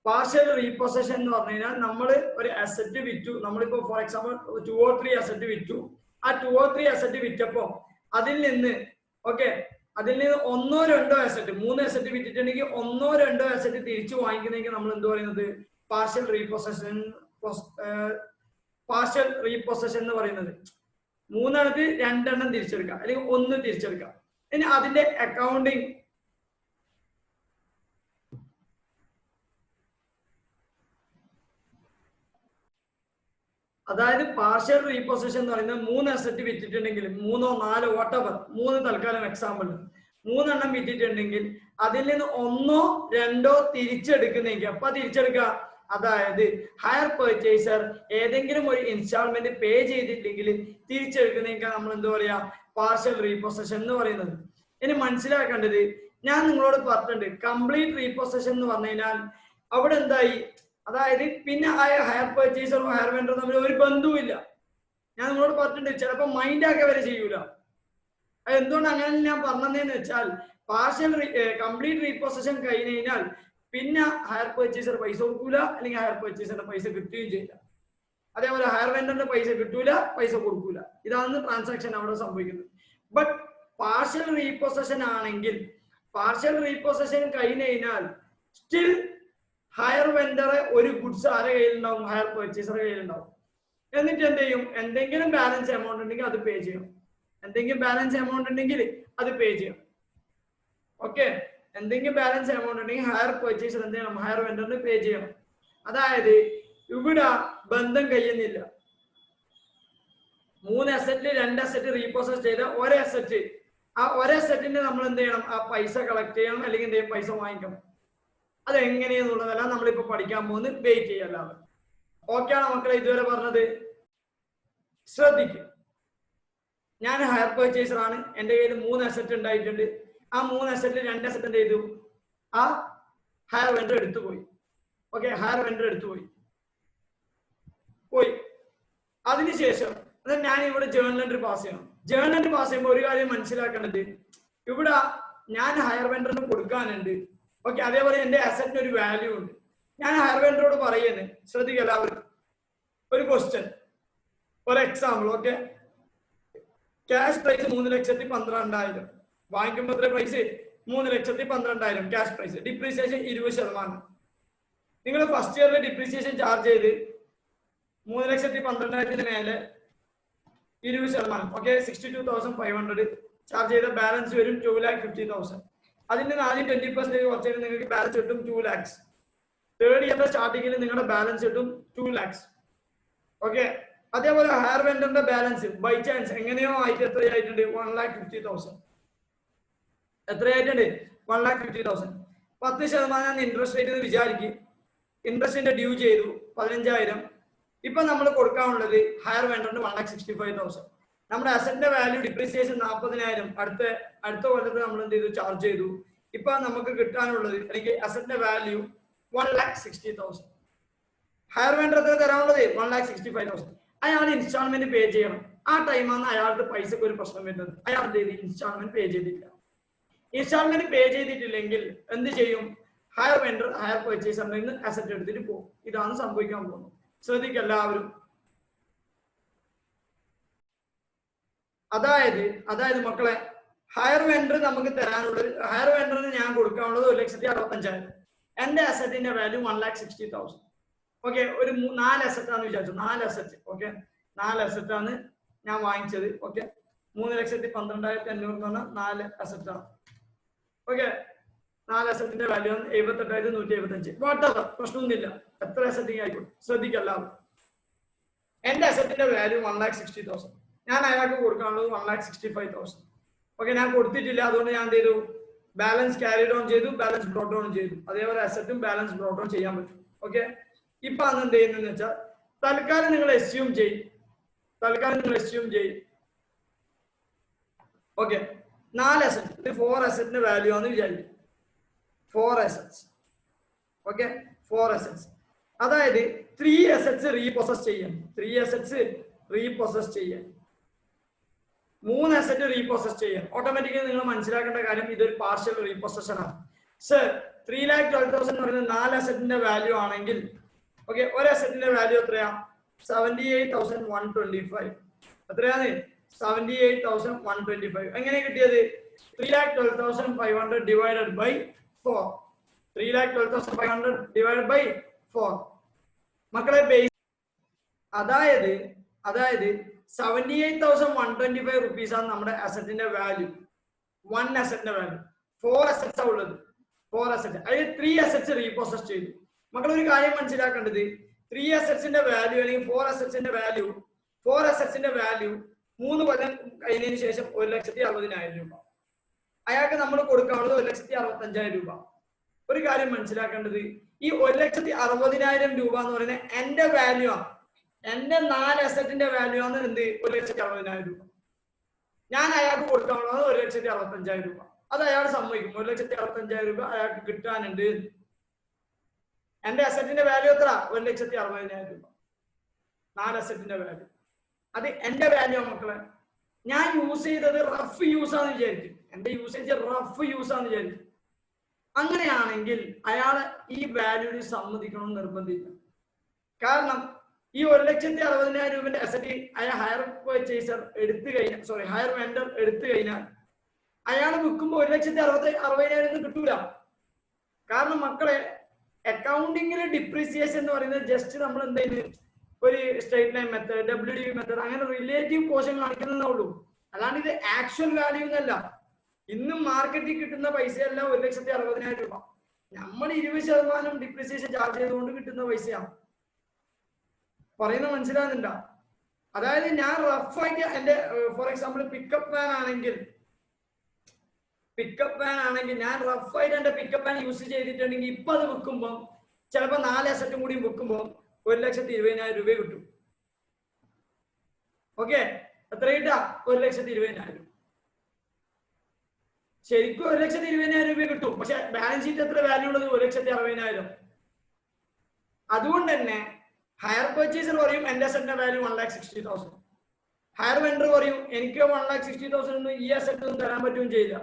Partial repossession എന്ന് പറഞ്ഞു കഴിഞ്ഞാൽ നമ്മൾ ഒരു അസറ്റ് വിറ്റു, നമ്മളിപ്പോ ഫോർ എക്സാമ്പിൾ 2 or 3 അസറ്റ് വിറ്റു. ആ 2 or 3 അസറ്റ് വിറ്റപ്പോ അതിൽ നിന്ന് അതിൽ നിന്ന് 1 or 2 അസറ്റ്, 3 അസറ്റ് വിറ്റിട്ടുണ്ടെങ്കിൽ 1 or 2 അസറ്റ് തിരിച്ചു വാങ്ങിക്കുന്നെങ്കിൽ നമ്മൾ എന്ത് പറയുന്നത് പാർഷ്യൽ റീപൊസഷൻ എന്ന് പറയുന്നത്. 3 2 തിരിച്ചെടുക്കാം അല്ലെങ്കിൽ 1 തിരിച്ചെടുക്കാം. ഇനി അതിന്റെ അക്കൗണ്ടിങ് അതായത് പാർഷ്യൽ റീപൊസഷൻ എന്ന് പറയുന്നത് 3 അസറ്റ് വിറ്റിട്ടുണ്ടെങ്കിൽ 3 or 4 whatever 3 തൽക്കാലം എക്സാമ്പിൾ 3 വിറ്റിട്ടുണ്ടെങ്കിൽ അതിൽ നിന്ന് 1 or 2 തിരിച്ചെടുക്കുന്നെങ്കിൽ അപ്പൊ തിരിച്ചെടുക്കുക. അതായത് ഹയർ പർച്ചേസർ ഏതെങ്കിലും ഒരു ഇൻസ്റ്റാൾമെന്റ് പേ ചെയ്തിട്ടില്ലെങ്കിൽ തിരിച്ചെടുക്കുന്നെങ്കിൽ നമ്മൾ എന്താ പറയാ പാർഷ്യൽ റീപൊസഷൻ എന്ന് പറയുന്നത്. ഇനി മനസ്സിലാക്കേണ്ടത് ഞാൻ നിങ്ങളോട് പറഞ്ഞിട്ടുണ്ട് കംപ്ലീറ്റ് റീപൊസഷൻ എന്ന് പറഞ്ഞു കഴിഞ്ഞാൽ അവിടെ എന്തായി, അതായത് പിന്നെ ഹയർ പർച്ചേസറും ഹയർ വെണ്ടറും തമ്മിൽ ഒരു ബന്ധവുമില്ല. ഞാൻ നിങ്ങളോട് പറഞ്ഞിട്ടുണ്ട് ചിലപ്പോൾ മൈൻഡ് ആക്കുക വരെ ചെയ്യൂല. അത് എന്തുകൊണ്ട് അങ്ങനെ ഞാൻ പറഞ്ഞതെന്ന് വെച്ചാൽ കംപ്ലീറ്റ് റീപൊസഷൻ കഴിഞ്ഞ് കഴിഞ്ഞാൽ പിന്നെ ഹയർ പർച്ചേസർ പൈസ കൊടുക്കൂല, അല്ലെങ്കിൽ ഹയർ പർച്ചേസറിന്റെ പൈസ കിട്ടുകയും ചെയ്യില്ല. അതേപോലെ ഹയർ വെണ്ടറിന്റെ പൈസ കിട്ടൂല, പൈസ കൊടുക്കൂല. ഇതാണ് ട്രാൻസാക്ഷൻ അവിടെ സംഭവിക്കുന്നത്. ബട്ട് പാർഷ്യൽ റീപൊസഷൻ ആണെങ്കിൽ പാർഷ്യൽ റീപൊസഷൻ കഴിഞ്ഞ് കഴിഞ്ഞാൽ സ്റ്റിൽ ഹയർ വെണ്ടറെ ഒരു ഗുഡ്സ് ആരുടെ കയ്യിലുണ്ടാവും, ഹയർ പർച്ചേസറുടെ കയ്യിലുണ്ടാവും. എന്നിട്ട് എന്ത് ചെയ്യും, എന്തെങ്കിലും ബാലൻസ് എമൗണ്ട് ഉണ്ടെങ്കിൽ അത് പേ ചെയ്യും. എന്തെങ്കിലും ബാലൻസ് എമൗണ്ട് ഉണ്ടെങ്കിൽ അത് പേ ചെയ്യും. എന്തെങ്കിലും ബാലൻസ് എമൗണ്ട് ഉണ്ടെങ്കിൽ ഹയർ പർച്ചേസർ എന്ത് ചെയ്യണം, ഹയർ വെണ്ടറിന് പേ ചെയ്യണം. അതായത് ഇവിടെ ബന്ധം കഴിയുന്നില്ല. 3 അസറ്റിൽ 2 അസറ്റ് റീപൊസസ് ചെയ്ത ഒരസറ്റ്, ആ ഒരസറ്റിന്റെ നമ്മൾ എന്ത് ചെയ്യണം, ആ പൈസ കളക്ട് ചെയ്യണം, അല്ലെങ്കിൽ എന്ത് ചെയ്യും, പൈസ വാങ്ങിക്കണം. അതെങ്ങനെയെന്നുള്ളതല്ല നമ്മളിപ്പോ പഠിക്കാൻ പോകുന്നത്. വെയിറ്റ് ചെയ്യല്ലാതെ. ഓക്കെ ആണോ മക്കളെ ഇതുവരെ പറഞ്ഞത്? ശ്രദ്ധിക്കും. ഞാൻ ഹയർ പർച്ചേസർ ആണ്, എൻ്റെ കയ്യിൽ 3 അസറ്റ് ഉണ്ടായിട്ടുണ്ട്. ആ 3 അസറ്റിൽ 2 അസറ്റ് എന്ത് ചെയ്തു, ആ ഹയർ വെണ്ടർ എടുത്തു പോയി. ഹയർ വെണ്ടർ എടുത്തു പോയി. അതിനുശേഷം ഞാൻ ഇവിടെ ജേർണൽ എൻട്രി പാസ് ചെയ്യണം. ജേർണൽ എൻട്രി പാസ് ചെയ്യുമ്പോൾ ഒരു കാര്യം മനസ്സിലാക്കേണ്ടത്, ഇവിടെ ഞാൻ ഹയർ വെണ്ടറിന് കൊടുക്കാനുണ്ട്. അതേപോലെ എന്റെ അസറ്റിന് ഒരു വാല്യൂ ഉണ്ട്. ഞാൻ ഹയർ വെണ്ടറോട് പറയുന്നത്, ശ്രദ്ധിക്കുക എല്ലാവരും, ഒരു ക്വസ്റ്റ്യൻ, ഒരു എക്സാമ്പിൾ. Cash prize 3,12,000. വാങ്ങിക്കുമ്പോൾ എത്ര പ്രൈസ്? 3,12,000 cash prize. ഡിപ്രീസിയേഷൻ 20%. നിങ്ങൾ ഫസ്റ്റ് ഇയറിൽ ഡിപ്രീസിയേഷൻ ചാർജ് ചെയ്ത് 3,12,000 മേലെ 20%. 62,500 ചാർജ് ചെയ്ത ബാലൻസ് വരും 2,50,000. അതിന്റെ 20% കുറച്ച് നിങ്ങൾക്ക് ബാലൻസ് കിട്ടും 2 lakhs. തേർഡ് ഇയറിന്റെ സ്റ്റാർട്ടിങ്ങിൽ നിങ്ങളുടെ ബാലൻസ് കിട്ടും 2 lakhs. അതേപോലെ ഹയർ വെണ്ടറിന്റെ ബാലൻസ് ബൈ ചാൻസ് എങ്ങനെയോ ആയിട്ട് എത്രയായിട്ടുണ്ട്? 1,50,000. എത്രയായിട്ടുണ്ട്? 1,50,000. 10% ഇൻട്രസ്റ്റ് റേറ്റ് എന്ന് വിചാരിക്കും. ഇൻട്രസ്റ്റിന്റെ ഡ്യൂ ചെയ്തു 15,000. ഇപ്പൊ നമ്മൾ കൊടുക്കാനുള്ളത് ഹയർ വെണ്ടറിന് 1,65,000. നമ്മുടെ അസറ്റിന്റെ വാല്യൂ ഡിപ്രീസിയേഷൻ 40,000 അടുത്ത കൊല്ലത്ത് നമ്മൾ എന്ത് ചെയ്തു, ചാർജ് ചെയ്തു. ഇപ്പൊ നമുക്ക് കിട്ടാനുള്ളത് അല്ലെങ്കിൽ അസറ്റിന്റെ വാല്യൂ 1,60,000. ഹയർ വെണ്ടർ എത്ര തരാനുള്ളത്? 1,65,000. അയാൾ ഇൻസ്റ്റാൾമെന്റ് പേ ചെയ്യണം. ആ ടൈമാണ് അയാളുടെ പൈസക്ക് ഒരു പ്രശ്നം വരുന്നത്. അയാൾ എന്ത് ചെയ്തു, ഇൻസ്റ്റാൾമെന്റ് പേ ചെയ്തിട്ടില്ല. ഇൻസ്റ്റാൾമെന്റ് പേ ചെയ്തിട്ടില്ലെങ്കിൽ എന്ത് ചെയ്യും, ഹയർ വെണ്ടർ ഹയർ പർച്ചേസറിൽ നിന്ന് അസറ്റ് എടുത്തിട്ട് പോകും. ഇതാണ് സംഭവിക്കാൻ പോകുന്നത്. ശ്രദ്ധിക്കുക എല്ലാവരും. അതായത് മക്കളെ, ഹയർ വെണ്ടർ നമുക്ക് തരാനുള്ളത്, ഹയർ വെണ്ടറിന് ഞാൻ കൊടുക്കാനുള്ളത് 1,65,000. എന്റെ അസറ്റിന്റെ വാല്യൂ 1,60,000. ഒരു 4 അസറ്റ് ആണെന്ന് വിചാരിച്ചു. 4 അസറ്റ് 4 അസറ്റ് ആണ് ഞാൻ വാങ്ങിച്ചത്. 3,12,500 എന്ന് പറഞ്ഞാൽ 4 അസറ്റ് ആണ്. 4 അസറ്റിന്റെ വാല്യൂ 78,175. വാട്ടർ പ്രശ്നമൊന്നുമില്ല, എത്ര അസറ്റിങ് ആയിക്കോട്ടെ. ശ്രദ്ധിക്കല്ല, എന്റെ അസറ്റിന്റെ വാല്യൂ 1,60,000. ഞാൻ അയാൾക്ക് കൊടുക്കാനുള്ളത് 1,65,000. ഞാൻ കൊടുത്തിട്ടില്ല. അതുകൊണ്ട് ഞാൻ എന്ത് ചെയ്തു, ബാലൻസ് ക്യാരി ഡൗൺ ചെയ്തു, ബാലൻസ് ബ്രോട്ട് ഡൗൺ ചെയ്തു. അതേപോലെ അസറ്റും ബാലൻസ് ബ്രോട്ട് ഡൗൺ ചെയ്യാൻ പറ്റും. ഇപ്പൊ അന്ന് എന്ത് ചെയ്യുന്നതെന്ന് വെച്ചാൽ തൽക്കാലം നിങ്ങൾ എസ്യൂം ചെയ്യും. 4 അസറ്റ് 4 അസറ്റിന്റെ വാല്യൂ ആണെന്ന് വിചാരിക്കും. 4 അസറ്റ്സ്. 4 അസറ്റ്സ്. അതായത് 3 അസറ്റ്സ് റീപ്രൊസസ് ചെയ്യാം. 3 അസറ്റ്സ് റീപ്രൊസസ് ചെയ്യാം. 3 അസറ്റ് റീപ്രൊസസ് ചെയ്യാം. ഓട്ടോമാറ്റിക്കലി നിങ്ങൾ മനസ്സിലാക്കേണ്ട കാര്യം, ഇതൊരു പാർഷ്യൽ റീപ്രൊസഷൻ ആണ്. സർ 3,12,000 എന്ന് പറയുന്നത് 4 അസറ്റിന്റെ വാല്യൂ ആണെങ്കിൽ ഓക്കെ, ഒരു അസറ്റിന്റെ വാല്യൂ എത്രയാ? 78,125. എത്രയാണ്? 78,125. എങ്ങനെ കിട്ടിയത്? 3,12,500 ഡിവൈഡഡ് ബൈ 4. 3,12,500 divided by 4. മക്കളെ ബേസ് അതായത് 78,125 റുപ്പീസ് ആണ് നമ്മുടെ അസറ്റിന്റെ വാല്യൂ. 1 അസറ്റിന്റെ വാല്യൂ. 4 അസറ്റ്സ് ആണ് ഉള്ളത്. 4 അസറ്റ്, അതിൽ 3 അസറ്റ്സ് റീപ്രോസസ് ചെയ്തു. മക്കൾ ഒരു കാര്യം മനസ്സിലാക്കേണ്ടത്, 3 അസറ്റ്സിന്റെ വാല്യൂ അല്ലെങ്കിൽ 4 അസറ്റ്സിന്റെ വാല്യൂ 3 കൊല്ലം കഴിഞ്ഞതിന് ശേഷം 1,60,60,000 രൂപ. അയാൾക്ക് നമ്മൾ കൊടുക്കാനുള്ളത് 1,65,000 രൂപ. ഒരു കാര്യം മനസ്സിലാക്കേണ്ടത്, ഈ 1,60,60,000 രൂപ എന്ന് പറയുന്നത് എന്റെ വാല്യൂ ആണ്. എന്റെ 4 അസറ്റിന്റെ വാല്യൂ ആണ് എന്ത്? 1,60,60,000 രൂപ. ഞാൻ അയാൾക്ക് കൊടുക്കാനുള്ളത് 1,65,000 രൂപ. അത് അയാൾ സമ്മതിക്കും. 1,65,000 രൂപ അയാൾക്ക് കിട്ടാനുണ്ട്. എന്റെ അസറ്റിന്റെ വാല്യൂ എത്ര? 1,60,60,000 രൂപ. 4 അസറ്റിന്റെ വാല്യൂ. അത് എന്റെ വാല്യൂ മക്കളെ. ഞാൻ യൂസ് ചെയ്തത് റഫ് യൂസ് ആണെന്ന് വിചാരിക്കും. എന്റെ യൂസേജ് റഫ് യൂസ് ആണെന്ന് വിചാരിക്കും. അങ്ങനെയാണെങ്കിൽ അയാളെ ഈ വാല്യൂവിന് സമ്മതിക്കണം നിർബന്ധില്ല. കാരണം ഈ 1,60,60,000 രൂപന്റെ asset hire purchaser hire vendor എടുത്തു കഴിഞ്ഞാൽ അയാൾ വിൽക്കുമ്പോൾ 1,60,60,000 കിട്ടൂല. കാരണം മക്കളെ, അക്കൗണ്ടിങ്ങിൽ ഡിപ്രീസിയേഷൻ എന്ന് പറയുന്നത് ജസ്റ്റ് നമ്മൾ എന്തെങ്കിലും ഒരു straight line method, WDV method, അങ്ങനെ റിലേറ്റീവ് പോർഷൻ കാണിക്കുന്നതേ ഉള്ളൂ. അല്ലാണ്ട് ഇത് ആക്ച്വൽ വാല്യൂ എന്നല്ല. ഇന്നും മാർക്കറ്റിൽ കിട്ടുന്ന പൈസയല്ല 1,60,60,000 രൂപ. നമ്മൾ 20% ഡിപ്രീസിയേഷൻ ചാർജ് ചെയ്തുകൊണ്ട് കിട്ടുന്ന പൈസയാണ്. പറയുന്ന മനസ്സിലാകുന്നുണ്ടോ? അതായത് ഞാൻ റഫായിട്ട് എന്റെ ഫോർ എക്സാമ്പിൾ പിക്കപ്പ് വാൻ ആണെങ്കിൽ ഞാൻ റഫായിട്ട് എന്റെ പിക്കപ്പ് വാൻ യൂസ് ചെയ്തിട്ടുണ്ടെങ്കിൽ ഇപ്പൊ അത് വിൽക്കുമ്പോൾ ചിലപ്പോൾ 4 അസറ്റും കൂടി വിൽക്കുമ്പോൾ 1,20,000 രൂപ കിട്ടും. ഓക്കെ, എത്ര കിട്ടാ? 1,20,000. ശരിക്കും 1,20,000 രൂപ കിട്ടും. പക്ഷെ ബാലൻസ് ഷീറ്റ് എത്ര വാല്യൂ ഉള്ളത്? 1,60,000. അതുകൊണ്ട് തന്നെ ഹയർ പർച്ചേസർ പറയും എന്റെ അസറ്റിന്റെ വാല്യൂ 1,60,000. ഹയർ വെണ്ടർ പറയും എനിക്ക് 1,60,000 ഒന്നും ഈ അസറ്റ് ഒന്നും തരാൻ പറ്റുകയും ചെയ്യില്ല.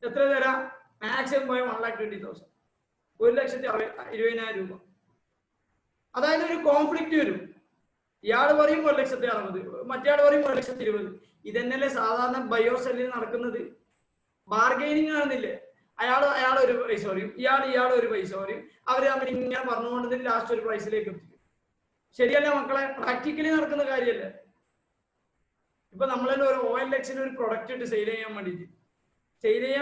എത്ര തരാം? മാക്സിമം പോയ 1,20,000. 1,20,000 രൂപ. അതായത് ഒരു കോൺഫ്ലിക്റ്റ് വരും. ഇയാൾ പറയും 1,60,000, മറ്റേയാൾ പറയും 1,20,000. ഇതന്നെയല്ലേ സാധാരണ ബയോ സെല്ലിൽ നടക്കുന്നത്. ബാർഗൈനിങ് ആണെന്നില്ലേ? അയാൾ ഒരു പൈസ പറയും, ഇയാൾ ഒരു പൈസ പറയും. അവര് തമ്മിൽ ഇങ്ങനെ പറഞ്ഞുകൊണ്ട് ലാസ്റ്റ് ഒരു പ്രൈസിലേക്ക് എത്തിക്കും. ശരിയല്ല മക്കളെ? പ്രാക്ടിക്കലി നടക്കുന്ന കാര്യമല്ലേ? ഇപ്പൊ നമ്മളെല്ലാം ഒരു OLXന് ഒരു പ്രൊഡക്റ്റ് ഇട്ട് സെയിൽ ചെയ്യാൻ വേണ്ടിയിട്ട്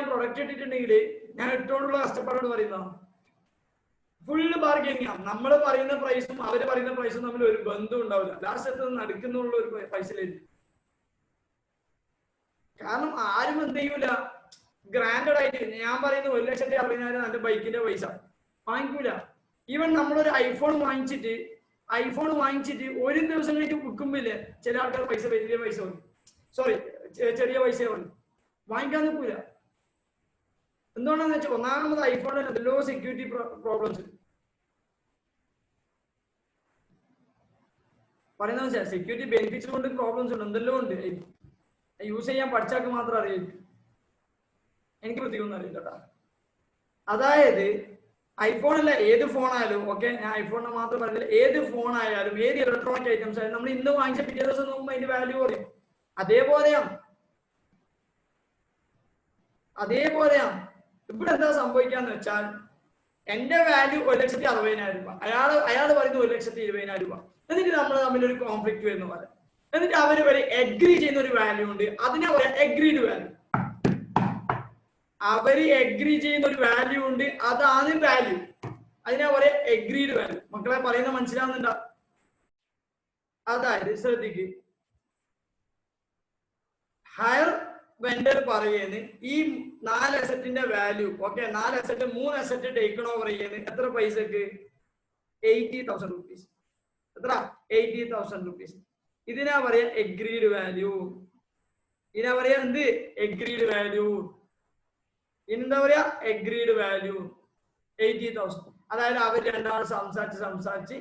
പ്രൊഡക്റ്റ് ഇട്ടിട്ടുണ്ടെങ്കിൽ ഞാൻ ഇട്ടുകൊണ്ടുള്ള കഷ്ടപ്പാടോട് പറയുന്നതാണ്. ഫുള്ള് ബാർഗൈനിങ് ആണ്. നമ്മൾ പറയുന്ന പ്രൈസും അവര് പറയുന്ന പ്രൈസും തമ്മിൽ ഒരു ബന്ധം ഉണ്ടാവില്ല. ലാസ്റ്റ് എത്തുന്ന നടക്കുന്നുള്ള ഒരു പൈസയിലായിരിക്കും. കാരണം ആരും എന്ത് ചെയ്യൂല, ഗ്രാൻഡഡ് ആയിട്ട് ഞാൻ പറയുന്ന 1,60,60,000 എന്റെ ബൈക്കിന്റെ പൈസ വാങ്ങിക്കൂല. ഈവൻ നമ്മളൊരു ഐഫോൺ വാങ്ങിച്ചിട്ട് ഒരു ദിവസം കഴിഞ്ഞ് വിൽക്കുമ്പില്ലേ ചില ആൾക്കാർ വലിയ പൈസ ചെറിയ പൈസ വാങ്ങിക്കാൻ നിൽക്കൂല. എന്തുകൊണ്ടാന്ന് വെച്ചാൽ ഒന്നാമത് ഐഫോണിൽ എന്തെല്ലോ സെക്യൂരിറ്റി പ്രോബ്ലംസ് പറയുന്നത്. സെക്യൂരിറ്റി ബെനിഫിറ്റ്സ് കൊണ്ട് പ്രോബ്ലംസ് ഉണ്ട്, എന്തെല്ലോ ഉണ്ട്. യൂസ് ചെയ്യാൻ പഠിച്ചാൽ മാത്രം അറിയായിരിക്കും. എനിക്ക് പ്രത്യേകം അറിയില്ല കേട്ടോ. അതായത് ഐഫോൺ അല്ല, ഏത് ഫോൺ ആയാലും ഓക്കെ, ഞാൻ ഐഫോണിനെ മാത്രം പറഞ്ഞില്ല, ഏത് ഫോൺ ആയാലും ഏത് ഇലക്ട്രോണിക് ഐറ്റംസ് ആയാലും നമ്മൾ ഇന്ന് വാങ്ങിച്ച പിറ്റേ ദിവസം നോക്കുമ്പോൾ അതിന്റെ വാല്യൂ കുറയും. അതേപോലെയാണ് ഇവിടെ എന്താ സംഭവിക്കാന്ന് വെച്ചാൽ എന്റെ വാല്യൂ 1,60,60,000 രൂപ, അയാൾ പറയുന്നത് 1,20,000 രൂപ. എന്നിട്ട് നമ്മൾ തമ്മിൽ ഒരു കോൺഫ്ലിക്റ്റ് വരുന്ന പോലെ. എന്നിട്ട് അവര് വരെ എഗ്രി ചെയ്യുന്ന ഒരു വാല്യൂ ഉണ്ട്, അതിനെ പറയാം എഗ്രീഡ് വാല്യൂ. അവര് എഗ്രി ചെയ്യുന്ന ഒരു വാല്യൂ ഉണ്ട്, അതാണ് വാല്യൂ. അതിനെ പറയാം എഗ്രീഡ് വാല്യൂ. മക്കളെ പറയുന്ന മനസ്സിലാവുന്നുണ്ടോ? അതായത് ശ്രദ്ധിക്ക്, ഹയർ വെണ്ടർ പറയുന്നത് ഈ 4 അസറ്റിന്റെ value okay, 4 asset 3 asset taken over ചെയ്യുന്നത് എത്ര പൈസക്ക്? 80,000 റുപ്പീസ്. എത്ര? 80,000 റുപ്പീസ്. ഇതിനാ പറയാ എഗ്രീഡ് വാല്യൂ. ഇതിനാ പറയാ എന്ത്? Agreed value. എന്താ പറയാ? Agreed value 80,000. അതായത് അവർ രണ്ടാളും സംസാരിച്ച്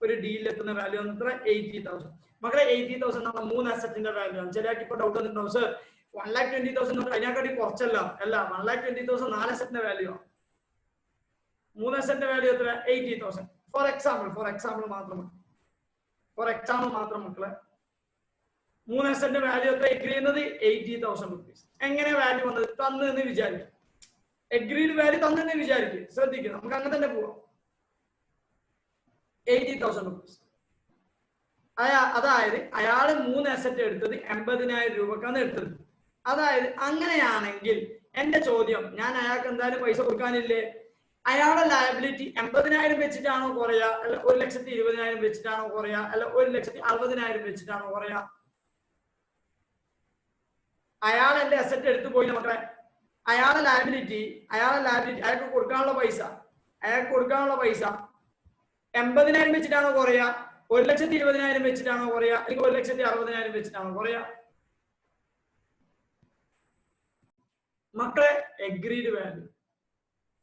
ഒരു ഡീലിലെത്തുന്ന വാല്യൂ ആണ് എത്ര? 80,000. മക്കളെ 80,000 നമ്മൾ 3 അസറ്റിന്റെ വാല്യൂ ആണ്. ചിലർക്ക് ഇപ്പൊ ഡൗട്ട് വന്നിട്ടുണ്ടാവും, സർ 1,20,000 അതിനെക്കാട്ടി കുറച്ചല്ല. 1,20,000 4 അസറ്റിന്റെ വാല്യൂ ആണ്. 3 അസറ്റിന്റെ വാല്യൂ എത്ര 80,000. ഫോർ എക്സാമ്പിൾ മാത്രം മക്കളെ 3 അസറ്റിന്റെ വാല്യൂ എത്ര എഗ്രി ചെയ്യുന്നത് 80,000 റുപ്പീസ്. എങ്ങനെ വാല്യൂ വന്നത് തന്നു എന്ന് വിചാരിക്കും, എഗ്രീഡ് വാല്യൂ തന്നെന്ന് വിചാരിക്കും, ശ്രദ്ധിക്കുക നമുക്ക് അങ്ങനെ തന്നെ പോവാം. 80,000 റുപ്പീസ്. അതായത് അയാള് 3 അസറ്റ് എടുത്തത് 80,000 രൂപക്കാണ് എടുത്തത്. അതായത് അങ്ങനെയാണെങ്കിൽ എന്റെ ചോദ്യം, ഞാൻ അയാൾക്ക് എന്തായാലും പൈസ കൊടുക്കാനില്ലേ, അയാളുടെ ലയബിലിറ്റി 80,000 വെച്ചിട്ടാണോ കുറയാ, അല്ല 1,20,000 വെച്ചിട്ടാണോ കുറയാ, അല്ല 1,60,000 വെച്ചിട്ടാണോ കുറയാ? അയാൾ എന്റെ അസറ്റ് എടുത്തു പോയി മക്കളെ, അയാളുടെ ലയബിലിറ്റി അയാൾക്ക് കൊടുക്കാനുള്ള പൈസ 80,000 വെച്ചിട്ടാണോ കുറയാ, 1,20,000 വെച്ചിട്ടാണോ കുറയാ, അല്ലെങ്കിൽ 1,60,000 വെച്ചിട്ടാണോ കുറയാ? മക്കളെ എഗ്രീഡ് വാല്യൂ,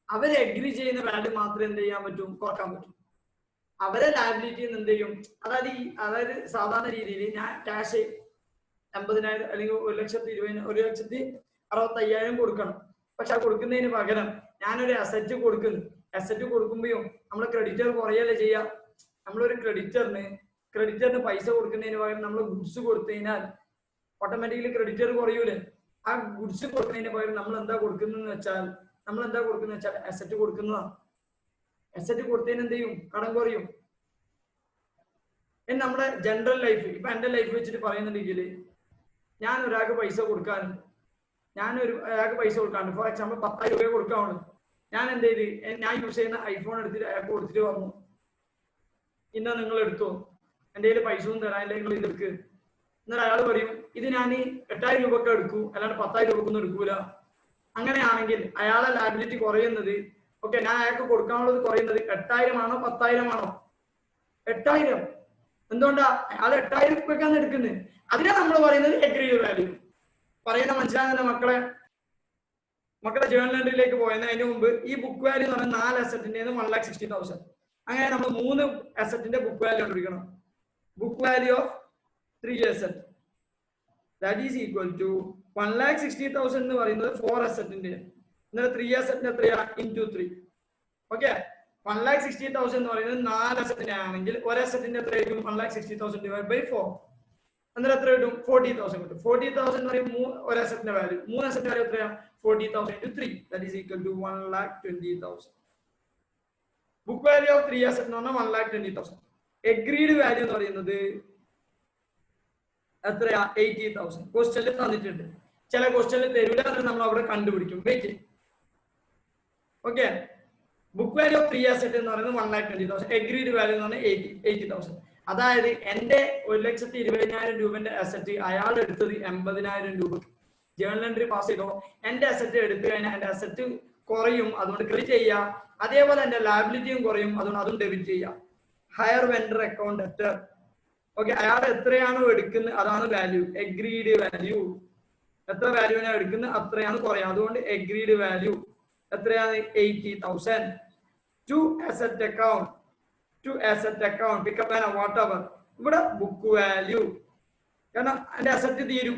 അവരെ എഗ്രി ചെയ്യുന്ന വാല്യൂ മാത്രമേ എന്ത് ചെയ്യാൻ പറ്റും, കുറക്കാൻ പറ്റും. അവരെ ലയബിലിറ്റി എന്ത് ചെയ്യും, അതായത് സാധാരണ രീതിയിൽ ഞാൻ ക്യാഷ് 80,000 അല്ലെങ്കിൽ 1,20,000 കൊടുക്കണം. പക്ഷെ ആ കൊടുക്കുന്നതിന് പകരം ഞാനൊരു അസറ്റ് കൊടുക്കുമ്പോഴും നമ്മളെ ക്രെഡിറ്റർ കുറയല്ലേ ചെയ്യാം. നമ്മളൊരു ക്രെഡിറ്ററിന് പൈസ കൊടുക്കുന്നതിന് പകരം നമ്മൾ ഗുഡ്സ് കൊടുത്തു കഴിഞ്ഞാൽ ഓട്ടോമാറ്റിക്കലി ക്രെഡിറ്റർ കുറയൂലേ. ആ ഗുഡ്സ് കൊടുക്കുന്നതിന് പകരം നമ്മൾ എന്താ കൊടുക്കുന്നതെന്ന് വെച്ചാൽ അസറ്റ് കൊടുക്കുന്നതാണ്. അസറ്റ് കൊടുത്തതിന് എന്ത് ചെയ്യും, കടം കുറയും. നമ്മുടെ ജനറൽ ലൈഫ്, ഇപ്പൊ എന്റെ ലൈഫ് വെച്ചിട്ട് പറയുന്നുണ്ടെങ്കിൽ ഞാൻ ഒരാൾക്ക് പൈസ കൊടുക്കാനുണ്ട്, ഫോർ എക്സാമ്പിൾ 10,000 രൂപ കൊടുക്കാവുള്ളൂ. ഞാൻ എന്ത് ചെയ്ത്, ഞാൻ യൂസ് ചെയ്യുന്ന ഐഫോൺ എടുത്തിട്ട് അയാൾക്ക് കൊടുത്തിട്ട് പറഞ്ഞു, ഇന്നാ നിങ്ങൾ എടുത്തോ, എൻ്റെ കയ്യിൽ പൈസ ഒന്നും തരാനില്ല, നിങ്ങൾ ഇത് എടുക്ക്. എന്നാൽ അയാൾ പറയും ഇത് ഞാൻ 8,000 രൂപക്ക് എടുക്കൂ, അല്ലാണ്ട് 10,000 രൂപക്കൊന്നും എടുക്കൂല. അങ്ങനെയാണെങ്കിൽ അയാളെ ലയബിലിറ്റി കുറയുന്നത്, ഓക്കെ ഞാൻ അയാൾക്ക് കൊടുക്കാനുള്ളത് കുറയുന്നത് 8,000 ആണോ 10,000 ആണോ? 8,000. എന്തുകൊണ്ടാ? അയാൾ 8,000 രൂപക്കാണ് എടുക്കുന്നത്. അതിനാ നമ്മൾ പറയുന്നത് എഗ്രീഡ് വാല്യൂ. പറയുന്ന മനസ്സിലാകുന്ന മക്കളെ ജേർണൽ എൻട്രിയിലേക്ക് പോയതിന് മുമ്പ് ഈ ബുക്ക് വാല്യൂ എന്ന് പറഞ്ഞാൽ 4 അസറ്റിന്റെ 1,60,000. അങ്ങനെ നമ്മൾ 3 അസറ്റിന്റെ ബുക്ക് വാല്യൂ കണ്ടുപിടിക്കണം. Book value of 3 asset that is equal to 1,60,000 എന്ന് പറയുന്നത് 4 അസറ്റിന്റെ, എന്നാൽ 3 അസറ്റിന് എത്രയാ ഇൻറ്റു 3. ഓക്കെ, 1,60,000 എന്ന് പറയുന്നത് 4 അസറ്റിന്റെ ആണെങ്കിൽ ഒരു അസറ്റിന്റെ എത്രയായിരിക്കും 1,60,000 ഡിവൈഡ് ബൈ 4, എന്നാൽ എത്ര കിട്ടും 40,000 കിട്ടും. 40,000 എന്ന് പറയുമ്പോൾ ഒരു അസറ്റിന്റെ വാല്യൂ, 3 അസറ്റിന്റെ വാല്യൂ എത്രയാ 40,000 into 3 that is equal to 1,20,000. Book value of 3 asset എന്ന് പറഞ്ഞാൽ 1,20,000. എഗ്രീഡ് വാല്യൂ എന്ന് പറയുന്നത് എത്രയാ 80,000. ക്വസ്റ്റ്യനിൽ തന്നിട്ടുണ്ട്, ചില ക്വസ്റ്റ്യനിൽ തരൂല, നമ്മൾ അവിടെ കണ്ടുപിടിക്കും. Wait. Okay, book value of 3 asset എന്ന് പറയുന്നത് 1,20,000, എഗ്രീഡ് വാല്യൂ എന്ന് പറഞ്ഞാൽ 80,000. അതായത് എന്റെ 1,20,000 രൂപന്റെ അസറ്റ് അയാൾ എടുത്തത് 80,000 രൂപ. ജേർണൽ എൻട്രി പാസ് ചെയ്തോ, എന്റെ അസറ്റ് എടുത്തു കഴിഞ്ഞാൽ എന്റെ അസറ്റ് കുറയും, അതുകൊണ്ട് ക്രെഡിറ്റ് ചെയ്യാം. അതേപോലെ എന്റെ ലയബിലിറ്റിയും കുറയും, അതുകൊണ്ട് അതും ഡെബിറ്റ് ചെയ്യാം. Higher vendor account debtor. Okay, അയാൾ എത്രയാണോ എടുക്കുന്നത് അതാണ് വാല്യൂ, എഗ്രീഡ് വാല്യൂ. എത്ര വാല്യൂവിനാണ് എടുക്കുന്നത് അത്രയാണ് കുറയും, അതുകൊണ്ട് എഗ്രീഡ് വാല്യൂ എത്രയാണ് 80,000. To asset account pickup and whatever. ഇവിടെ ബുക്ക് വാല്യൂ, കാരണം എന്റെ അസറ്റ് തീരും,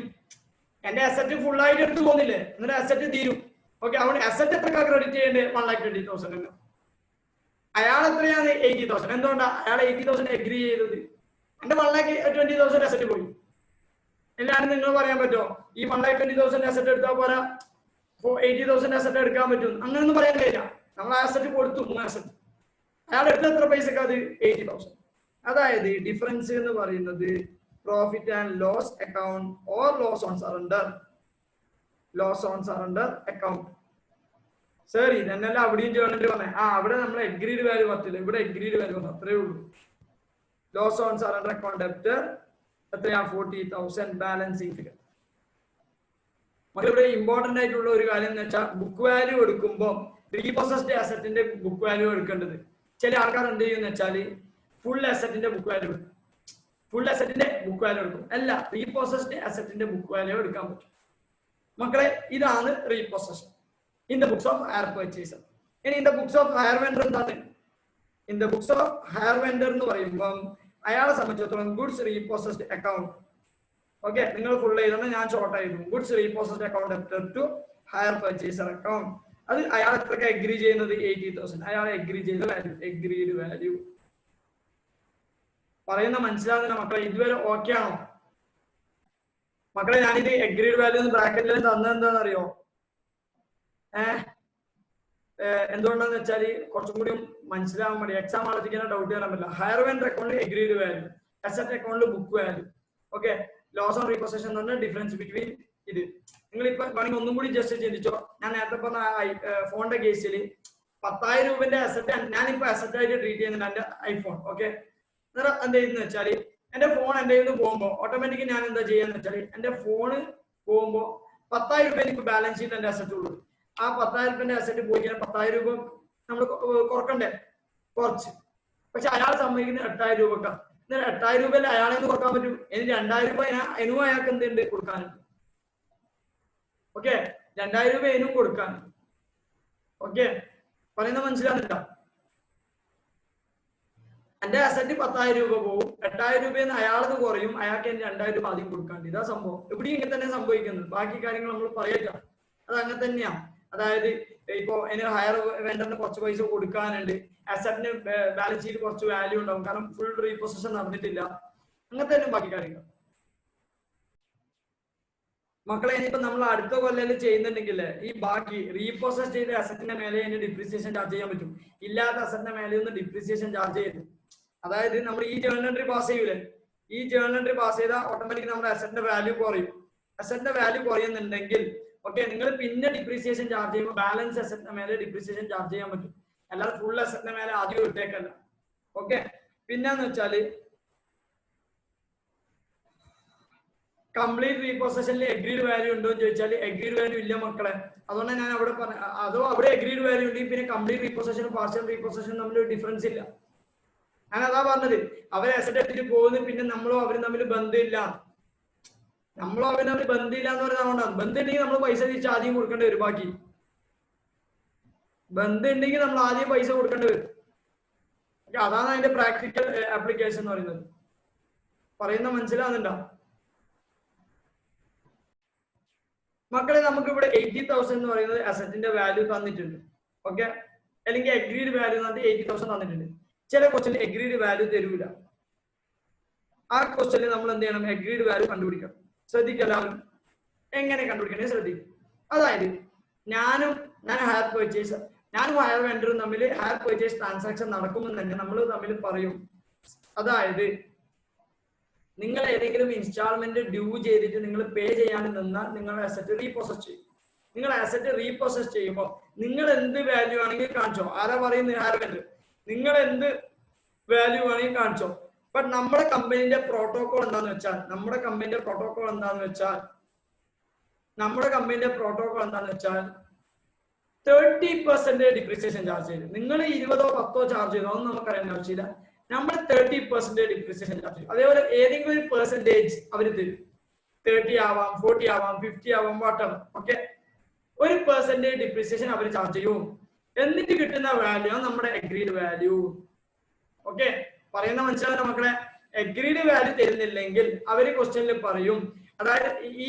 എന്റെ അസറ്റ് ഫുൾ ആയിട്ട് എടുത്തു പോകുന്നില്ലേ, എന്നിട്ട് അസറ്റ് തീരും. ഓക്കെ, അവിടെ അസറ്റ് എത്ര ക്രെഡിറ്റ് ചെയ്യേണ്ടത് 1,20,000. അയാൾ എത്രയാണ് 80,000. എന്തുകൊണ്ടാ അയാൾ 80,000 എഗ്രി ചെയ്തത്? എന്റെ 1,20,000 അസറ്റ് പോയി. എല്ലാവരും നിങ്ങൾ പറയാൻ പറ്റുമോ ഈ 1,20,000 അസറ്റ് എടുത്താൽ പോരാ 80,000 അസറ്റ് എടുക്കാൻ പറ്റും? അങ്ങനെയൊന്നും പറയാൻ കഴിയില്ല. നമ്മൾ അസറ്റ് കൊടുത്തു 3 അസറ്റ്, അയാൾ എടുത്ത എത്ര പൈസക്ക് അത് 80,000. അതായത് ഡിഫറൻസ് എന്ന് പറയുന്നത് profit and loss account or loss on surrender account. Sir ഇതന്നെല്ലാം അവിടെയും ജേർണലിൽ പറഞ്ഞേ, അവിടെ നമ്മൾ എഗ്രീഡ് വാല്യൂ പറ്റില്ല, ഇവിടെ എഗ്രീഡ് വാല്യൂ പറഞ്ഞു, അത്രേ ഉള്ളൂ. Loss on surrender account debtor എത്രയാ 40,000 ബാലൻസിങ് ഫിഗർ. ഇവിടെ ഇമ്പോർട്ടന്റ് ആയിട്ടുള്ള ഒരു കാര്യം എന്ന് വെച്ചാൽ ബുക്ക് വാല്യൂ എടുക്കുമ്പോൾ റീപോസസ്ഡ് അസറ്റിന്റെ ബുക്ക് വാല്യൂ എടുക്കേണ്ടത്. ചില ആൾക്കാർ എന്ത് ചെയ്യുന്ന വെച്ചാൽ ഫുൾ അസറ്റിന്റെ ബുക്ക് വാല്യൂ എടുക്കും, അല്ല റീപോസസ്ഡ് അസറ്റിന്റെ ബുക്ക് വാല്യൂ എടുക്കാൻ പറ്റും. മക്കളെ ഇതാണ് repossession in the books of hire purchaser. ഇനി in the books of hire vendor എന്താണ്? In the books of hire vendor എന്ന് പറയുമ്പോൾ അയാളെ സംബന്ധിച്ചിടത്തോളം ഗുഡ്സ് റീപോസസ്ഡ് അക്കൗണ്ട്. ഓക്കെ, നിങ്ങൾ ഫുൾ ചെയ്തോണ്ട് ഞാൻ ഷോർട്ട് ആയിരുന്നു. Goods repossessed account debtor to hire purchaser account. അത് അയാൾ എത്രക്ക് അഗ്രി ചെയ്യുന്നത് 80,000. അയാൾ അഗ്രി ചെയ്ത വാല്യൂ, അഗ്രീഡ് വാല്യൂ. പറയുന്ന മനസ്സിലാകുന്ന മക്കളെ? ഇതുവരെ ഓക്കെ ആണോ മക്കളെ? ഞാനിത് അഗ്രീഡ് വാല്യൂ എന്ന് ബ്രാക്കറ്റിൽ തന്നത് എന്താണെന്ന് അറിയോ? എന്തുകൊണ്ടാന്ന് വെച്ചാൽ കുറച്ചും കൂടി മനസ്സിലാവാൻ വേണ്ടി, എക്സാം ആലോചിക്കുന്ന ഡൗട്ട് വരാൻ പറ്റില്ല. Hire vendor account agreed value, asset account book value. Okay, loss on repossession എന്ന് പറഞ്ഞ ഡിഫറൻസ് ബിറ്റ്വീൻ ഇത്. നിങ്ങൾ ഇപ്പൊ വേണമെങ്കിൽ ഒന്നും കൂടി ജസ്റ്റ് ചിന്തിച്ചോ. ഞാൻ നേരത്തെ പറഞ്ഞ ഫോണിന്റെ കേസിൽ 10,000 രൂപന്റെ അസറ്റ് ഞാനിപ്പോ അസറ്റ് ആയിട്ട് ട്രീറ്റ് ചെയ്യുന്നുണ്ട് എന്റെ ഐഫോൺ. ഓക്കെ, എന്ത് ചെയ്യുന്ന വെച്ചാൽ എന്റെ ഫോൺ എന്റെ കയ്യിൽ നിന്ന് പോകുമ്പോൾ ഓട്ടോമാറ്റിക് ഞാൻ എന്താ ചെയ്യാന്ന് വെച്ചാൽ എന്റെ ഫോണ് പോകുമ്പോൾ 10,000 രൂപ എനിക്ക് ബാലൻസ് ഷീറ്റ് എന്റെ അസറ്റ് ഉള്ളൂ. ആ 10,000 രൂപന്റെ അസറ്റ് പോയി കഴിഞ്ഞാൽ 10,000 രൂപ നമ്മൾ കുറക്കണ്ടേ? കുറച്ച്. പക്ഷെ അയാൾ സമ്മതിക്കുന്നത് 8,000 രൂപക്കാണ്. 8,000 രൂപയിൽ അയാളെ കുറക്കാൻ പറ്റും. ഇനി 2,000 രൂപ എനും അയാൾക്ക് എന്തുണ്ട് കൊടുക്കാനുണ്ട്. ഓക്കെ, 2,000 രൂപ എനും കൊടുക്കാനുണ്ട്. ഓക്കെ, പറയുന്നത് മനസ്സിലാകുന്നുണ്ടോ? എന്റെ അസറ്റ് 10,000 രൂപ പോകും, 8,000 രൂപയിൽ നിന്ന് അയാൾക്ക് കുറയും, അയാൾക്ക് എന്റെ 2,000 രൂപ ആദ്യം കൊടുക്കാണ്ട്. ഇതാ സംഭവം. ഇവിടെ ഇങ്ങനെ തന്നെ സംഭവിക്കുന്നത്. ബാക്കി കാര്യങ്ങൾ നമ്മൾ പറയില്ല, അത് അങ്ങനെ തന്നെയാണ്. അതായത് ഇപ്പോ അതിന് ഹയർ വെൻഡറിന് കുറച്ച് പൈസ കൊടുക്കാനുണ്ട്, അസറ്റിന് ബാലൻസ് ഷീറ്റ് കുറച്ച് വാല്യൂ ഉണ്ടാവും, കാരണം ഫുൾ റീപൊസഷൻ നടന്നിട്ടില്ല. അങ്ങനെ തന്നെ ബാക്കി കാര്യങ്ങൾ. മക്കളെ ഇനിയിപ്പോ നമ്മൾ അടുത്ത കൊല്ലം ചെയ്യുന്നുണ്ടെങ്കിൽ ഈ ബാക്കി റീപൊസസ് ചെയ്ത അസറ്റിന്റെ മേലെ അതിന് ഡിപ്രീസിയേഷൻ ചാർജ് ചെയ്യാൻ പറ്റും. ഇല്ലാത്ത അസറ്റിന്റെ മേലെ ഒന്നും ഡിപ്രീസിയേഷൻ ചാർജ് ചെയ്തു. അതായത് നമ്മൾ ഈ ജേർണൽ എൻട്രി പാസ് ചെയ്യൂലേ, ഈ ജേർണൽ എൻട്രി പാസ് ചെയ്താൽ ഓട്ടോമാറ്റിക് നമ്മുടെ അസറ്റിന്റെ വാല്യൂ കുറയും. അസറ്റിന്റെ വാല്യൂ കുറയുന്നുണ്ടെങ്കിൽ ഓക്കെ, നിങ്ങൾ പിന്നെ ഡിപ്രീസിയേഷൻ ചാർജ് ചെയ്യുമ്പോൾ ബാലൻസ് അസറ്റിന്റെ മേലെ ഡിപ്രീസിയേഷൻ ചാർജ് ചെയ്യാൻ പറ്റും. അല്ലാതെ ഫുൾ അസറ്റിന്റെ മേലെ ആദ്യം ഇട്ടേക്കല്ല. ഓക്കെ, പിന്നെന്ന് വെച്ചാല് കംപ്ലീറ്റ് റീപൊസഷനിൽ അഗ്രീഡ് വാല്യൂ ഉണ്ടോ എന്ന് ചോദിച്ചാൽ അഗ്രീഡ് വാല്യൂ ഇല്ല മക്കളെ. അതുകൊണ്ട് ഞാൻ അവിടെ പറഞ്ഞ അതോ അവിടെ അഗ്രീഡ് വാല്യൂ ഉണ്ടെങ്കിൽ പിന്നെ കംപ്ലീറ്റ് റീപൊസഷനും പാർഷ്യൽ റീപൊസഷനും തമ്മിൽ ഒരു ഡിഫറൻസ് ഇല്ല. ഞാൻ അതാ പറഞ്ഞത്. അവരെ അസറ്റ് എടുത്തിട്ട് പോകുന്നു, പിന്നെ നമ്മളോ അവരും തമ്മിൽ ബന്ധമില്ല. നമ്മളോ അവരും തമ്മിൽ ബന്ധമില്ല എന്ന് പറയുന്നത് ബന്ധം ഉണ്ടെങ്കിൽ നമ്മൾ പൈസ തിരിച്ച് ആദ്യം കൊടുക്കേണ്ടി വരും. ബാക്കി ബന്ധം ഉണ്ടെങ്കിൽ നമ്മൾ ആദ്യം പൈസ കൊടുക്കേണ്ടി വരും. അതാണ് അതിന്റെ പ്രാക്ടിക്കൽ ആപ്ലിക്കേഷൻ എന്ന് പറയുന്നത്. പറയുന്ന മനസ്സിലാകുന്നുണ്ടോ മക്കളെ? നമുക്ക് ഇവിടെ 80,000 എന്ന് പറയുന്നത് അസറ്റിന്റെ വാല്യൂ തന്നിട്ടുണ്ട്. ഓക്കെ, അല്ലെങ്കിൽ അഗ്രീഡ് വാല്യൂ എന്ന് പറഞ്ഞിട്ട് 80,000 തന്നിട്ടുണ്ട്. ചില ക്വസ്റ്റ്യൻ അഗ്രീഡ് വാല്യൂ തരൂല. ആ ക്വസ്റ്റ്യനിൽ നമ്മൾ എന്ത് ചെയ്യണം? അഗ്രീഡ് വാല്യൂ കണ്ടുപിടിക്കണം. ശ്രദ്ധിക്കെല്ലാവരും. എങ്ങനെ കണ്ടുപിടിക്കണേ ശ്രദ്ധിക്കും. അതായത് ഞാൻ ഹയർ പർച്ചേസ്, ഞാനും ഹയർ വെൻഡറും തമ്മിൽ ഹയർ പർച്ചേസ് ട്രാൻസാക്ഷൻ നടക്കുമെന്ന് തന്നെ നമ്മൾ തമ്മിൽ പറയും. അതായത് നിങ്ങൾ ഏതെങ്കിലും ഇൻസ്റ്റാൾമെന്റ് ഡ്യൂ ചെയ്തിട്ട് നിങ്ങൾ പേ ചെയ്യാൻ നിന്നാൽ നിങ്ങൾ അസറ്റ് റീപ്രോസസ് ചെയ്യും. നിങ്ങൾ അസറ്റ് റീപ്രോസസ് ചെയ്യുമ്പോൾ നിങ്ങൾ എന്ത് വാല്യൂ ആണെങ്കിൽ കാണിച്ചോ. ആരാ പറയുന്നത്? Higher vendor. നിങ്ങൾ എന്ത് വാല്യൂ ആണെങ്കിൽ കാണിച്ചോ. ബട്ട് നമ്മുടെ കമ്പനിന്റെ പ്രോട്ടോകോൾ എന്താന്ന് വെച്ചാൽ 30% ഡിപ്രീസിയേഷൻ ചാർജ് ചെയ്തു. നിങ്ങൾ 20 or 10 ചാർജ് ചെയ്തു, അതൊന്നും നമുക്കറിയേണ്ട ആവശ്യമില്ല. നമ്മൾ 30% ഡിപ്രീസിയേഷൻ ചാർജ് ചെയ്യും. അതേപോലെ ഏതെങ്കിലും ഒരു പെർസെന്റേജ് അവർ തരും. 30 ആവാം, 40 ആവാം, 50 ആവാം, വാട്ടെവർ. ഓക്കെ, ഒരു പെർസെന്റേജ് ഡിപ്രീസിയേഷൻ അവർ ചാർജ് ചെയ്യും. എന്നിട്ട് കിട്ടുന്ന വാല്യൂ നമ്മുടെ അഗ്രീഡ് വാല്യൂ. ഓക്കെ, പറയുന്ന മനസ്സിലാവുന്ന മക്കളെ? അഗ്രീഡ് വാല്യൂ തരുന്നില്ലെങ്കിൽ അവര് ക്വസ്റ്റ്യനിൽ പറയും. അതായത് ഈ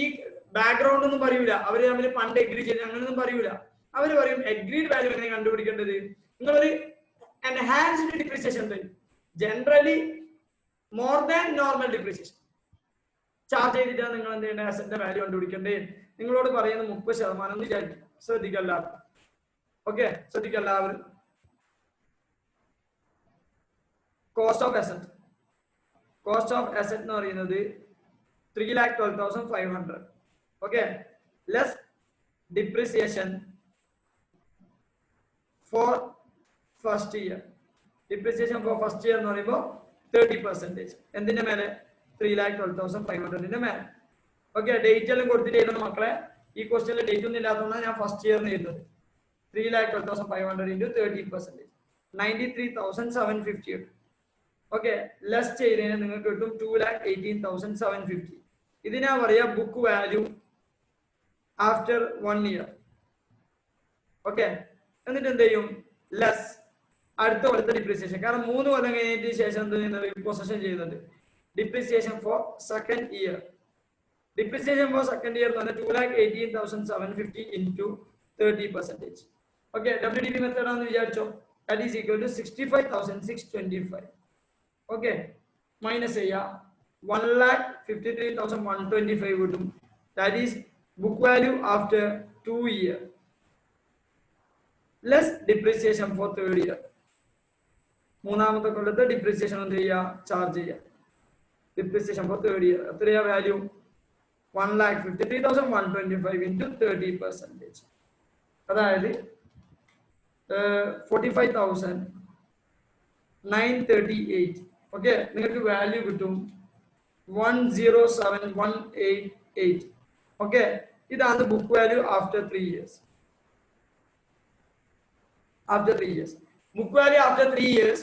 ബാക്ക്ഗ്രൗണ്ട് ഒന്നും പറയൂല. അവര് തമ്മിൽ പണ്ട് അഗ്രി ചെയ്ത് അങ്ങനെയൊന്നും പറയൂല. അവര് പറയും അഗ്രീഡ് വാല്യൂ എങ്ങനെ കണ്ടുപിടിക്കേണ്ടത്? നിങ്ങളൊരു എൻഹാൻസ്ഡ് ഡിപ്രീസിയേഷൻ തരും. Generally more than normal depreciation charge ചെയ്തിട്ടാണ് നിങ്ങൾ എന്ത് ചെയ്യേണ്ടത്? അസറ്റിന്റെ വാല്യൂ കണ്ടുപിടിക്കേണ്ടത്. നിങ്ങളോട് പറയുന്നത് 30% എന്ന് വിചാരിക്കും. ശ്രദ്ധിക്കല്ലാവരും. ഓക്കെ, ശ്രദ്ധിക്കല്ലാവരും. കോസ്റ്റ് ഓഫ് അസറ്റ് എന്ന് പറയുന്നത് 3,12,500. Okay, less depreciation for first year. Depreciation for first year എന്ന് പറയുമ്പോൾ 30%. എന്തിന്റെ മേലെ? 3,12,500 മേലെ. ഓക്കെ, ഡേറ്റ് എല്ലാം കൊടുത്തിട്ട് എഴുതുന്ന മക്കളെ. ഈ ക്വസ്റ്റ്യനിൽ ഡേറ്റ് ഒന്നും ഇല്ലാത്തതുകൊണ്ടാണ് ഞാൻ ഫസ്റ്റ് ഇയർ എഴുതുന്നത്. 3,12,500 into 30%, 93,750. ഓക്കെ, ലെസ് ചെയ്തതിന് നിങ്ങൾക്ക് കിട്ടും 2,18,750. ഇതിനാ പറയാ book value after 1 year. Okay, എന്നിട്ട് എന്ത് ചെയ്യും? ലെസ് അടുത്ത കൊല്ലത്തെ ഡിപ്രീസിയേഷൻ. കാരണം 3 കൊല്ലം കഴിഞ്ഞതിന് ശേഷം എന്ത് ചെയ്യുന്നത്? റീപൊസഷൻ ചെയ്യുന്നുണ്ട്. Depreciation for second year. Depreciation for second year എന്ന് പറഞ്ഞാൽ 2,18,750 into 30%. ഓക്കെ, WDV മെത്തേഡ് ആണെന്ന് വിചാരിച്ചോ. That is equal to 65,625. Okay, minus ചെയ്യാം 1,53,125 കിട്ടും. That is book value after 2 years less depreciation for 3rd year. മൂന്നാമത്തെ കൊല്ലത്തെ ഡിപ്രീസിയേഷൻ എന്ത് ചെയ്യുക, ചാർജ് ചെയ്യുക. ഡിപ്രീസിയേഷൻ ഫോർ 3rd year എത്രയാ വാല്യൂ? 1,53,125 into 30%. അതായത് 45,938. ഓക്കെ, നിങ്ങൾക്ക് വാല്യൂ കിട്ടും 107,188. ഓക്കെ, ഇതാണ് book value after 3 years. After 3 years, book value after 3 years,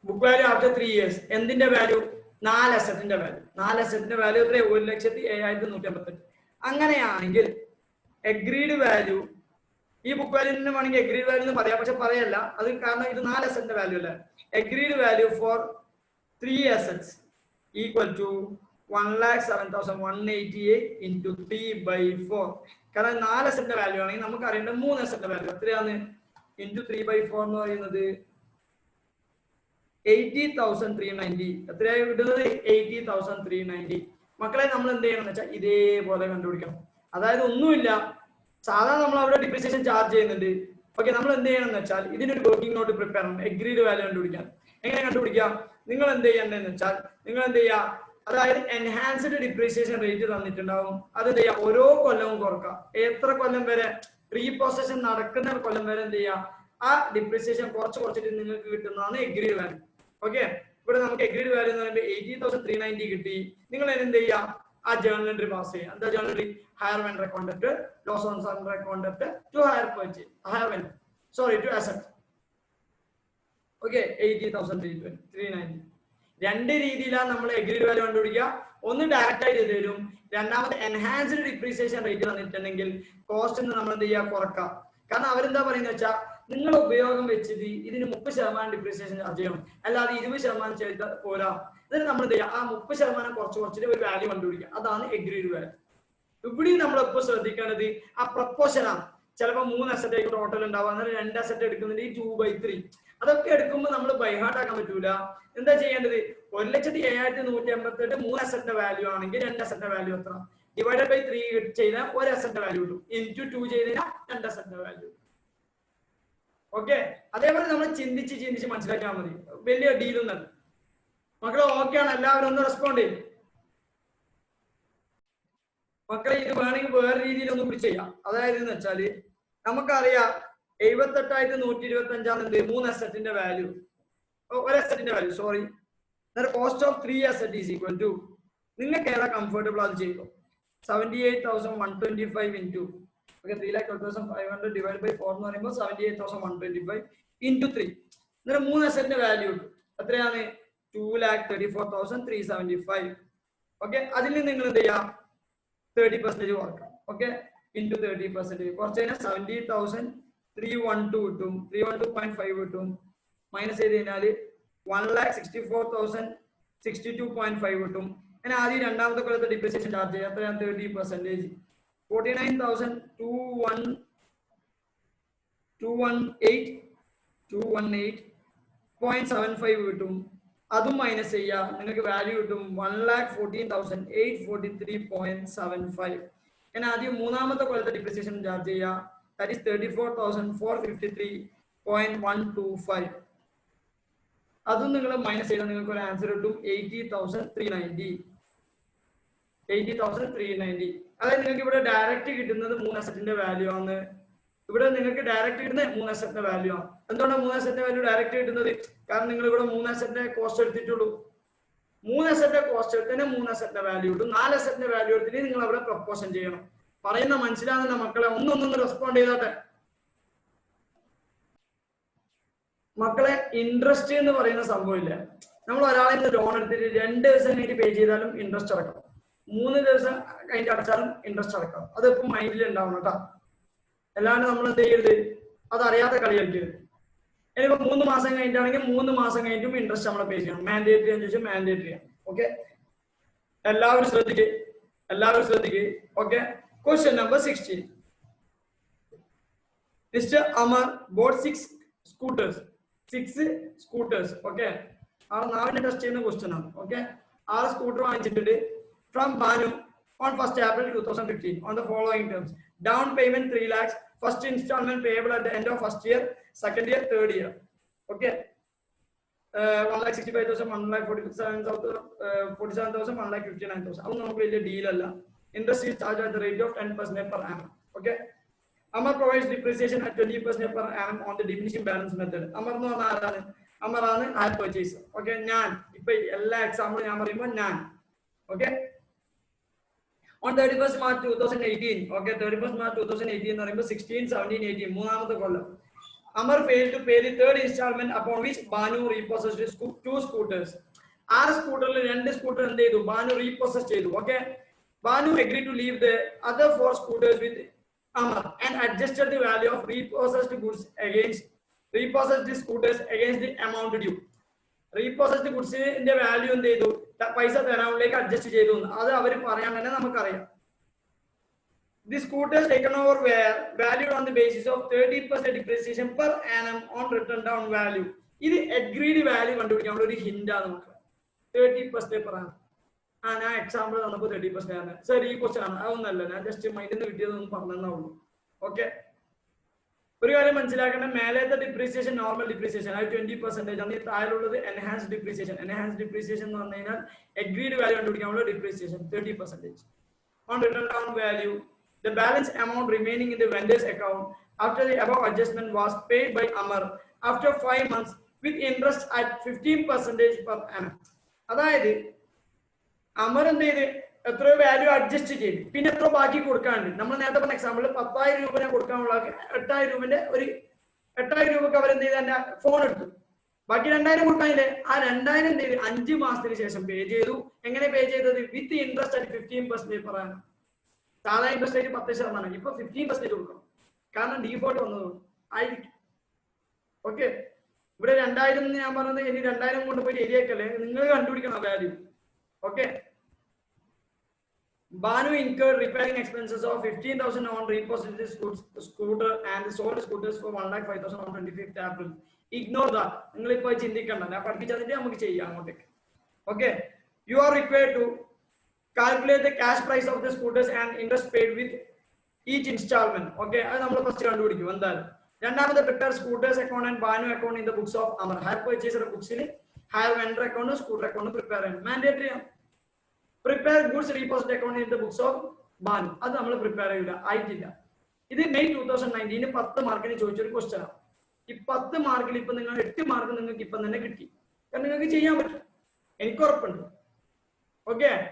book value after 3 years എന്തിന്റെ വാല്യൂ? 4 അസറ്റിന്റെ വാല്യൂ. 4 അസറ്റിന്റെ വാല്യൂ എത്ര? 1,07,158. അങ്ങനെയാണെങ്കിൽ എഗ്രീഡ് വാല്യൂ, ഈ ബുക്ക് വാല്യൂ വേണമെങ്കിൽ എഗ്രീഡ് വാല്യൂ എന്ന് പറയാം, പക്ഷെ പറയല്ല അത്, കാരണം ഇത് 4 അസറ്റിന്റെ വാല്യൂ അല്ല. Agreed value for 3 assets equal to 1,07,188 into 3/4. കാരണം 4 അസറ്റിന്റെ വാല്യൂ ആണെങ്കിൽ നമുക്ക് അറിയേണ്ട 3 അസറ്റിന്റെ വാല്യൂ എത്രയാണ്? into 3/4 എന്ന് പറയുന്നത് 80,390. എത്രയായി കിട്ടുന്നത്? 80,390. മക്കളെ നമ്മൾ എന്ത് ചെയ്യണം എന്ന് വെച്ചാൽ ഇതേപോലെ കണ്ടുപിടിക്കണം. അതായത് ഒന്നുമില്ല, സാധാരണ നമ്മൾ അവിടെ ഡിപ്രീസിയേഷൻ ചാർജ് ചെയ്യുന്നുണ്ട്. ഓക്കെ, നമ്മൾ എന്ത് ചെയ്യണം എന്ന് വെച്ചാൽ ഇതിനൊരു വർക്കിംഗ് നോട്ട് പ്രിപ്പയർ ചെയ്യണം, എഗ്രീഡ് വാല്യൂ കണ്ടുപിടിക്കാൻ. എങ്ങനെ കണ്ടുപിടിക്കാം? നിങ്ങൾ എന്ത് ചെയ്യേണ്ടതെന്ന് വെച്ചാൽ നിങ്ങൾ എന്ത് ചെയ്യുക, അതായത് എൻഹാൻസ്ഡ് ഡിപ്രീസിയേഷൻ റേറ്റ് തന്നിട്ടുണ്ടാവും, അത് എന്ത് ചെയ്യുക, ഓരോ കൊല്ലവും കുറക്കാം. എത്ര കൊല്ലം വരെ? റീപ്രോസഷൻ നടക്കുന്ന കൊല്ലം വരെ എന്ത് ചെയ്യാം, ആ ഡിപ്രീസിയേഷൻ കുറച്ചിട്ട് നിങ്ങൾക്ക് കിട്ടുന്നതാണ് എഗ്രീഡ് വാല്യൂ. ഓക്കെ, ഇവിടെ നമുക്ക് എഗ്രീഡ് വാല്യൂ എന്ന് പറയുമ്പോൾ 80,390 കിട്ടി. നിങ്ങൾ എന്ത് ചെയ്യാം, ആ ജേർണൽ എൻട്രി പാസ് ചെയ്യാം. എന്താ journal entry? Hire vendor contract, loss on surrender contract to hire purchase, hire vendor, sorry, to asset. Okay, 80,390. രണ്ട് രീതിയിലാണ് നമ്മൾ എഗ്രീഡ് വാല്യൂ കണ്ടുപിടിക്കുക. ഒന്ന് ഡയറക്റ്റ് ആയിട്ട് തരും, രണ്ടാമത് എൻഹാൻസ്ഡ് ഡിപ്രീസിയേഷൻ റേറ്റ് തന്നിട്ടുണ്ടെങ്കിൽ കോസ്റ്റ് നമ്മൾ എന്ത് ചെയ്യുക, കുറക്കാം. കാരണം അവരെന്താ പറയുന്നത് വെച്ചാൽ നിങ്ങൾ ഉപയോഗം വെച്ചിട്ട് ഇതിന് 30% ഡിപ്രീസിയേഷൻ ചാർജ് ചെയ്യണം, അല്ലാതെ 20% ചെയ്താൽ പോരാ. എന്നിട്ട് നമ്മൾ എന്ത് ചെയ്യുക, ആ 30% കുറച്ചിട്ട് ഒരു വാല്യൂ കണ്ടുപിടിക്കുക. അതാണ് എഗ്രീഡ് വാല്യൂ. ഇവിടെയും നമ്മൾ എപ്പോൾ ശ്രദ്ധിക്കേണ്ടത് ആ പ്രപ്പോർഷനാണ്. ചിലപ്പോൾ 3 അസറ്റ് ആയിട്ട് ടോട്ടൽ ഉണ്ടാവും, അന്നേരം 2 അസറ്റ് എടുക്കുന്നുണ്ട്, ഈ 2/3. അതൊക്കെ എടുക്കുമ്പോൾ നമ്മൾ ബൈഹാർട്ട് ആക്കാൻ പറ്റൂല. എന്താ ചെയ്യേണ്ടത്? 1,07,188 3 അസറ്റിന്റെ വാല്യൂ ആണെങ്കിൽ 2 അസറ്റിന്റെ വാല്യൂ എത്ര? ഡിവൈഡഡ് ബൈ 3 ചെയ്താൽ 1 അസറ്റിന്റെ വാല്യൂ കിട്ടും. ഇൻറ്റു 2 ചെയ്താൽ 2 അസറ്റിന്റെ വാല്യൂ. ഓക്കെ, അതേപോലെ നമ്മൾ ചിന്തിച്ച് മനസ്സിലാക്കാൻ മതി. വലിയ ഡീലൊന്നും. മക്കളെ ഓക്കെ ആണ്? എല്ലാവരും ഒന്ന് റെസ്പോണ്ട് ചെയ്യും. മക്കളെ ഇത് വേണമെങ്കിൽ വേറെ രീതിയിൽ ഒന്നും കൂടി ചെയ്യാം. അതായത് എന്ന് വെച്ചാല് നമുക്കറിയാം 78,125 എന്ത് 3 അസറ്റിന്റെ വാല്യൂ, 1 അസറ്റിന്റെ value, sorry. Cost of 3 asset is equal to, നിങ്ങൾക്ക് ഏതാ കംഫർട്ടബിൾ അത് ചെയ്തു, 78,125 ഇൻറ്റു 3,12,500 ഡിവൈഡ് ബൈ 4 എന്ന് പറയുമ്പോൾ 78,125 ഇൻറ്റു 3. അന്നേരം 3 അസറ്റിന്റെ വാല്യൂ കിട്ടും. എത്രയാണ്? 2,34,375. ഓക്കെ, അതിൽ നിന്ന് നിങ്ങൾ എന്ത് ചെയ്യാം, 30% കുറക്കാം. ഓക്കെ, ഇൻറ്റു 30% കുറച്ച് കഴിഞ്ഞാൽ 70,312 കിട്ടും, 312.5 കിട്ടും. മൈനസ് ചെയ്ത് കഴിഞ്ഞാൽ 1,64,062.5 കിട്ടും. അങ്ങനെ ആദ്യം രണ്ടാമത്തെ കൊല്ലത്തെ ഡിപ്രീസിയേഷൻ ചാർജ് ചെയ്യുക. എത്രയാണ്? 30%, 49,218.75 കിട്ടും. അതും മൈനസ് ചെയ്യുക, നിങ്ങൾക്ക് വാല്യൂ കിട്ടും 1,14,843.75. ഞാൻ ആദ്യം മൂന്നാമത്തെ കൊല്ലത്തെ ഡിപ്രീസിയേഷൻ ചാർജ് ചെയ്യുക. That is 34,453.125. അതും നിങ്ങൾ മൈനസ് ചെയ്താൽ നിങ്ങൾക്ക് ഒരു ആൻസർ കിട്ടും 80,390. 80,390. അതായത് നിങ്ങൾക്ക് ഇവിടെ ഡയറക്റ്റ് കിട്ടുന്നത് 3 അസറ്റിന്റെ വാല്യൂ ആണ്. ഇവിടെ നിങ്ങൾക്ക് ഡയറക്റ്റ് കിട്ടുന്നത് 3 അസറ്റിന്റെ വാല്യൂ ആണ്. എന്തുകൊണ്ടാണ് 3 അസറ്റിന്റെ വാല്യൂ ഡയറക്റ്റ് കിട്ടുന്നത്? കാരണം നിങ്ങൾ ഇവിടെ 3 അസറ്റിന്റെ കോസ്റ്റ് എടുത്തിട്ടുള്ളൂ. 3 അസറ്റിന്റെ കോസ്റ്റ് എടുത്തതിന് 3 അസറ്റിന്റെ വാല്യൂ കിട്ടും. 4 അസറ്റിന്റെ വാല്യൂ എടുത്തിട്ട് നിങ്ങൾ അവിടെ പ്രപ്പോഷൻ ചെയ്യണം. പറയുന്ന മനസ്സിലാകുന്ന മക്കളെ ഒന്നൊന്ന് റെസ്പോണ്ട് ചെയ്താട്ടെ. മക്കളെ ഇൻട്രസ്റ്റ് എന്ന് പറയുന്ന സംഭവമില്ല. നമ്മൾ ഒരാളിൽ നിന്ന് ലോൺ എടുത്തിട്ട് 2 ദിവസം കഴിഞ്ഞിട്ട് പേ ചെയ്താലും ഇൻട്രസ്റ്റ് അടക്കണം, 3 ദിവസം കഴിഞ്ഞിട്ട് അടച്ചാലും ഇൻട്രസ്റ്റ് അടക്കണം. അത് ഇപ്പം മൈൻഡിൽ ഉണ്ടാവണം കേട്ടോ. അല്ലാണ്ട് നമ്മൾ എന്ത് ചെയ്യരുത്, അത് അറിയാത്ത കളി കളിക്കരുത്. ഇനിയിപ്പോ 3 മാസം കഴിഞ്ഞിട്ടാണെങ്കിൽ 3 മാസം കഴിഞ്ഞിട്ടും ഇൻട്രസ്റ്റ് നമ്മൾ പേ ചെയ്യണം. മാൻഡേറ്ററി എന്ന് ചോദിച്ചാൽ മാൻഡേറ്ററി ആണ്. ഓക്കെ, എല്ലാവരും ശ്രദ്ധിക്കുക. Okay, question number 16. Mr. Amar bought 6 scooters. 6 scooters. Okay. Now we test the question. Okay. 6 scooters from Banu on 1st April 2015 on the following terms. Down payment 3 lakhs. First installment payable at the end of first year, second year, third year. Okay. 1,65,000, 1,47,000, 47,000, 1,59,000. That's not a deal. Interest is charged at the rate of 10% per annum. Okay. Amar provides depreciation at 20% per annum on the diminishing balance method. Amar no Amar hire purchase. Okay. Nan. Example Nan. Okay. On 31st March 2018. Okay. 31st March 2018. 16, 17, 18. Amar failed to pay the third installment upon which Banu repossessed 2 scooters. 6 scooters, 2 scooters Banu repossessed. Okay. Banu agreed to leave the other 4 scooters with Amar and adjusted the value of repossessed goods against repossessed scooters against the amount due. Repossessed goods in the value in the paisa adjust the scooters taken over were valued on the basis of 30% depreciation per annum on written down value. This agreed value is hint 30% per annum. And an example is 30%. Sir, this question is just mind in the video. Okay. The depreciation, normal depreciation, 20%, enhanced depreciation. Enhanced depreciation is agreed value depreciation, 30%. On written down value, the balance amount remaining in the vendor's account after the above adjustment was paid by Amar after 5 months with interest at 15% per annum. That is, Amar and the value adjusted. Pin a baki Kurkan. Number an example, Papai Ruben Kurkan, a tie Ruben, a tie Ruben cover in the phone. Baki and I would find and I and the Anji masterization page, and a page with the interest at 15% per annum. Tala interest rate 15%. Can default on I. Okay. But and I don't know any random want to put area value. Okay. Banu incurred repairing expenses of 15,000 on repossessed scooter and sold scooters for 1,05,000 on 25th April. Ignore that. Okay. You are required to calculate the cash price of the scooters and interest paid with each installment. Okay, that's the first one. Then prepare scooters account and Banu account in the books of Amar. Hire purchaser books in hire vendor account, scooter account prepare. Mandatory. Prepare goods repossessed account in the books of Banu. That's the prepare. This is May 2019. 10 mark in the question. If 10 mark, 8 mark in the Okay.